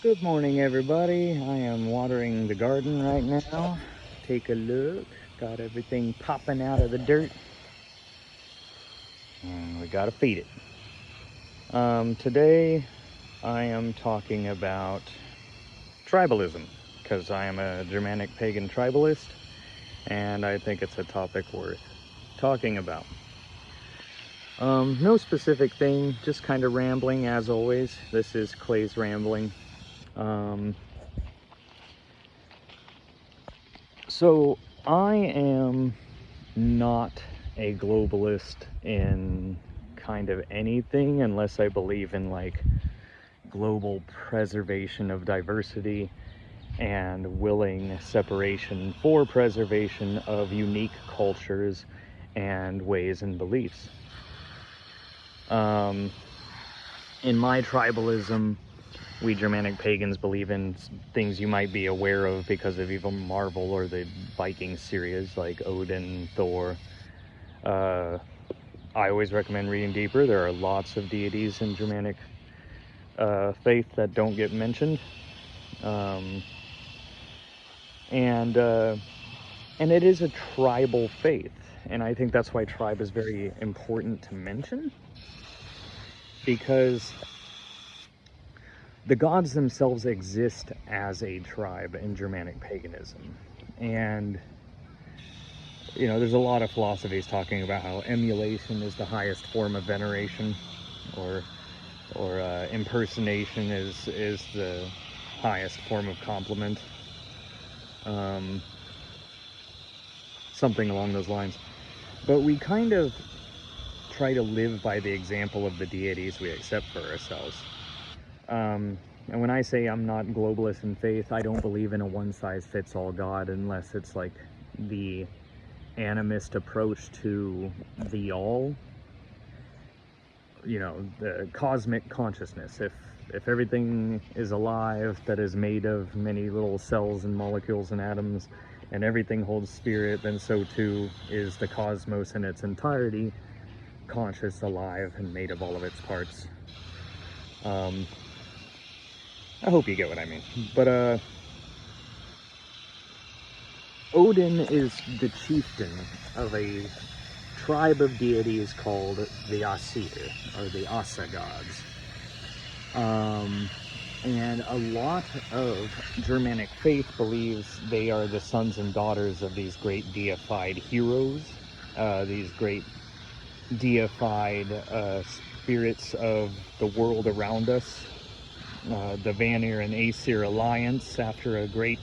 Good morning, everybody. I am watering the garden right now. Take a look. Got everything popping out of the dirt. And we gotta feed it. Today, I am talking about tribalism, because I am a Germanic pagan tribalist, and I think it's a topic worth talking about. No specific thing, just kind of rambling as always. This is Clay's Rambling. So I am not a globalist in kind of anything unless I believe in like global preservation of diversity and willing separation for preservation of unique cultures and ways and beliefs. In my tribalism, we Germanic pagans believe in things you might be aware of because of even Marvel or the Viking series like Odin, Thor. I always recommend reading deeper. There are lots of deities in Germanic faith that don't get mentioned. And it is a tribal faith. And I think that's why tribe is very important to mention. Because the gods themselves exist as a tribe in Germanic paganism. And, you know, there's a lot of philosophies talking about how emulation is the highest form of veneration, or impersonation is the highest form of compliment. Something along those lines. But we kind of try to live by the example of the deities we accept for ourselves. And when I say I'm not globalist in faith, I don't believe in a one-size-fits-all God unless it's like the animist approach to the all. You know, the cosmic consciousness. If everything is alive that is made of many little cells and molecules and atoms, and everything holds spirit, then so too is the cosmos in its entirety, conscious, alive, and made of all of its parts. I hope you get what I mean. But Odin is the chieftain of a tribe of deities called the Asir, or the Asa gods. And a lot of Germanic faith believes they are the sons and daughters of these great deified heroes, these great deified spirits of the world around us. The Vanir and Aesir alliance, after a great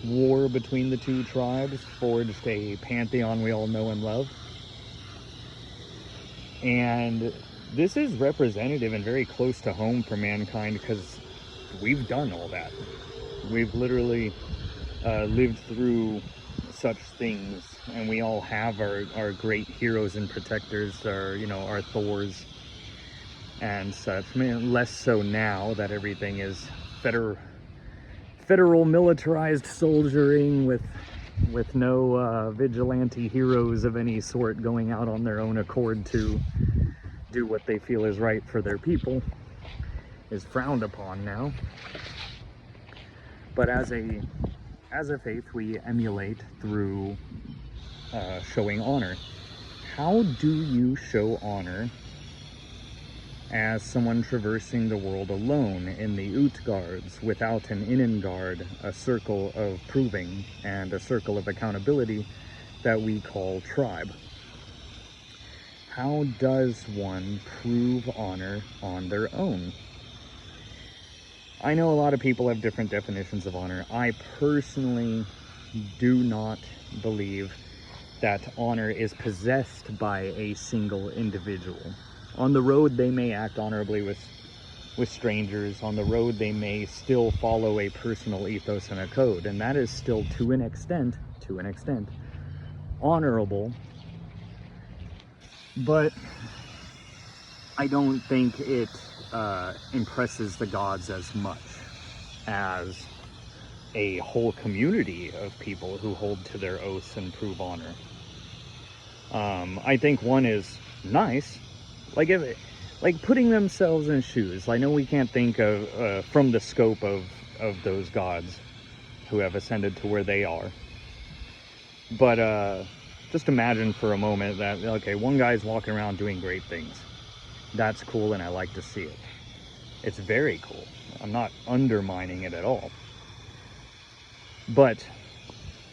war between the two tribes, forged a pantheon we all know and love. And this is representative and very close to home for mankind because we've done all that. We've literally lived through such things, and we all have our great heroes and protectors, our Thors and such. I mean, less so now that everything is federal militarized soldiering with no vigilante heroes of any sort going out on their own accord to do what they feel is right for their people is frowned upon now. But as a faith, we emulate through showing honor. How do you show honor as someone traversing the world alone in the Utgards, without an Innengard, a circle of proving and a circle of accountability that we call tribe? How does one prove honor on their own? I know a lot of people have different definitions of honor. I personally do not believe that honor is possessed by a single individual. On the road, they may act honorably with strangers. On the road, they may still follow a personal ethos and a code, and that is still to an extent, honorable. But I don't think it impresses the gods as much as a whole community of people who hold to their oaths and prove honor. I think one is nice. Like, like putting themselves in shoes. I know we can't think of from the scope of those gods who have ascended to where they are, but just imagine for a moment that, okay, one guy's walking around doing great things. That's cool, and I like to see it. It's very cool. I'm not undermining it at all. But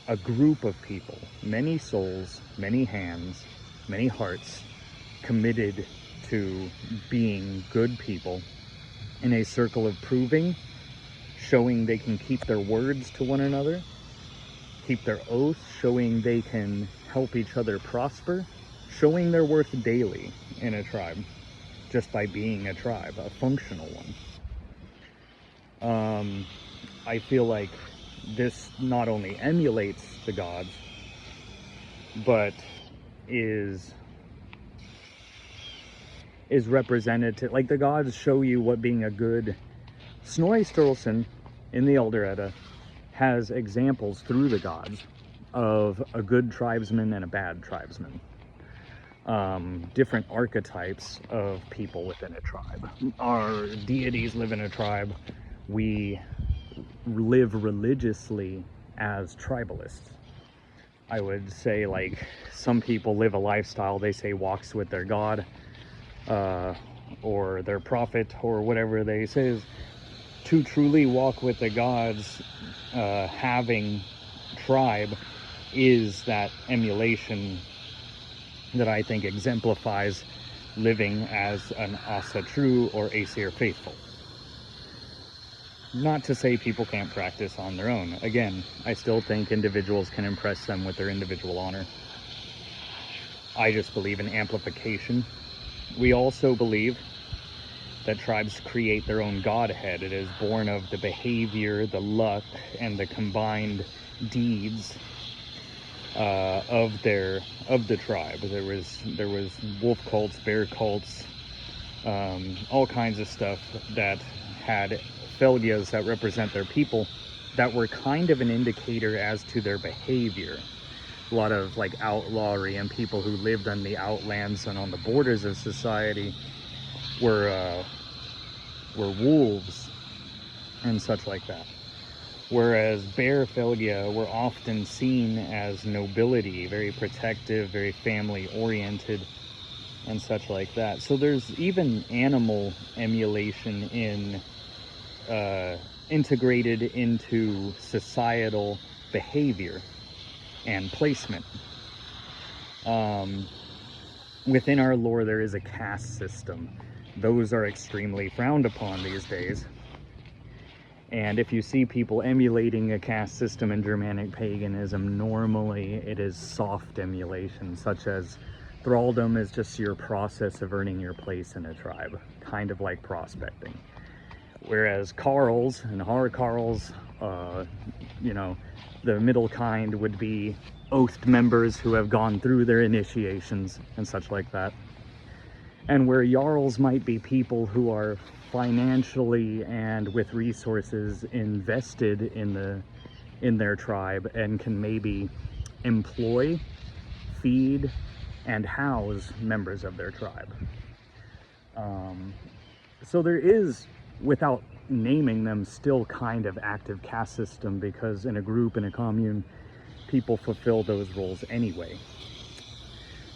a group of people, many souls, many hands, many hearts, committed to being good people in a circle of proving, showing they can keep their words to one another, keep their oaths, showing they can help each other prosper, showing their worth daily in a tribe, just by being a tribe, a functional one. I feel like this not only emulates the gods, but is representative. Like, the gods show you what being a good... Snorri Sturluson in the Elder Edda has examples through the gods of a good tribesman and a bad tribesman. Different archetypes of people within a tribe. Our deities live in a tribe. We live religiously as tribalists. I would say, like, some people live a lifestyle, they say, walks with their god, or their prophet, or whatever they say. Is to truly walk with the gods, having tribe is that emulation that I think exemplifies living as an Asa true or Aesir faithful. Not to say people can't practice on their own. Again, I still think individuals can impress them with their individual honor. I just believe in amplification. We also believe that tribes create their own godhead. It is born of the behavior, the luck, and the combined deeds of the tribe. There was wolf cults, bear cults, all kinds of stuff that had felgias that represent their people that were kind of an indicator as to their behavior. A lot of, like, outlawry, and people who lived on the outlands and on the borders of society were wolves and such like that. Whereas bear felgia were often seen as nobility, very protective, very family oriented, and such like that. So there's even animal emulation integrated into societal behavior and placement. Within our lore, there is a caste system. Those are extremely frowned upon these days. And if you see people emulating a caste system in Germanic paganism, normally it is soft emulation, such as thraldom is just your process of earning your place in a tribe, kind of like prospecting. Whereas Carls and Harcarls, you know, the middle kind would be oathed members who have gone through their initiations and such like that. And where Jarls might be people who are financially and with resources invested in their tribe and can maybe employ, feed, and house members of their tribe. So there is, without naming them, still kind of active caste system, because in a group, in a commune, people fulfill those roles anyway.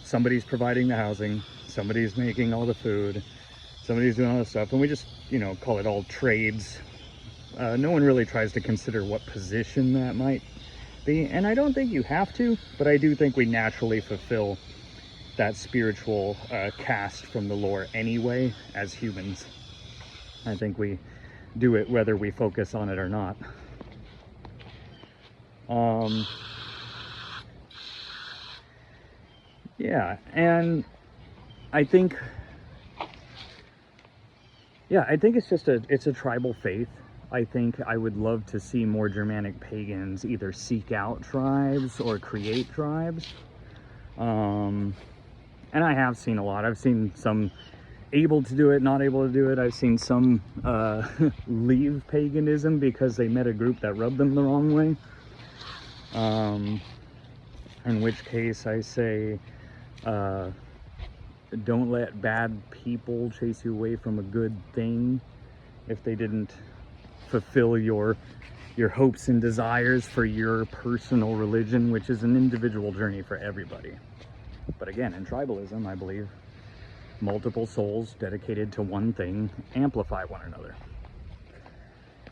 Somebody's providing the housing, somebody's making all the food, somebody's doing all the stuff, and we just, you know, call it all trades. No one really tries to consider what position that might be, and I don't think you have to, but I do think we naturally fulfill that spiritual caste from the lore anyway as humans. I think we do it whether we focus on it or not. Yeah, and I think it's just it's a tribal faith. I think I would love to see more Germanic pagans either seek out tribes or create tribes. And I have seen a lot. I've seen some able to do it, not able to do it. I've seen some leave paganism because they met a group that rubbed them the wrong way. In which case I say, don't let bad people chase you away from a good thing if they didn't fulfill your hopes and desires for your personal religion, which is an individual journey for everybody. But again, in tribalism, I believe multiple souls dedicated to one thing amplify one another.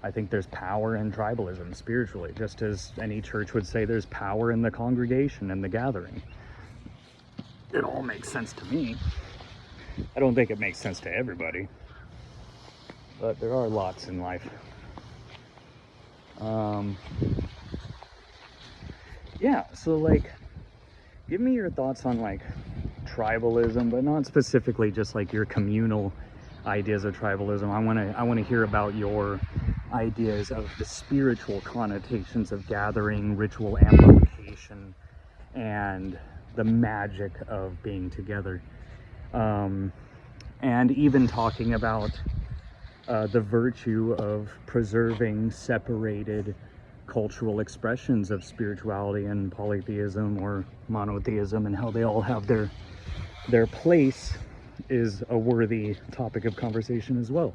I think there's power in tribalism spiritually, just as any church would say there's power in the congregation and the gathering. It all makes sense to me. I don't think it makes sense to everybody, but there are lots in life. Yeah, so like, give me your thoughts on like tribalism, but not specifically just like your communal ideas of tribalism. I want to hear about your ideas of the spiritual connotations of gathering, ritual amplification, and the magic of being together. And even talking about the virtue of preserving separated cultural expressions of spirituality and polytheism or monotheism, and how they all have their place is a worthy topic of conversation as well.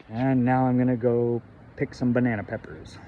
And now I'm gonna go pick some banana peppers.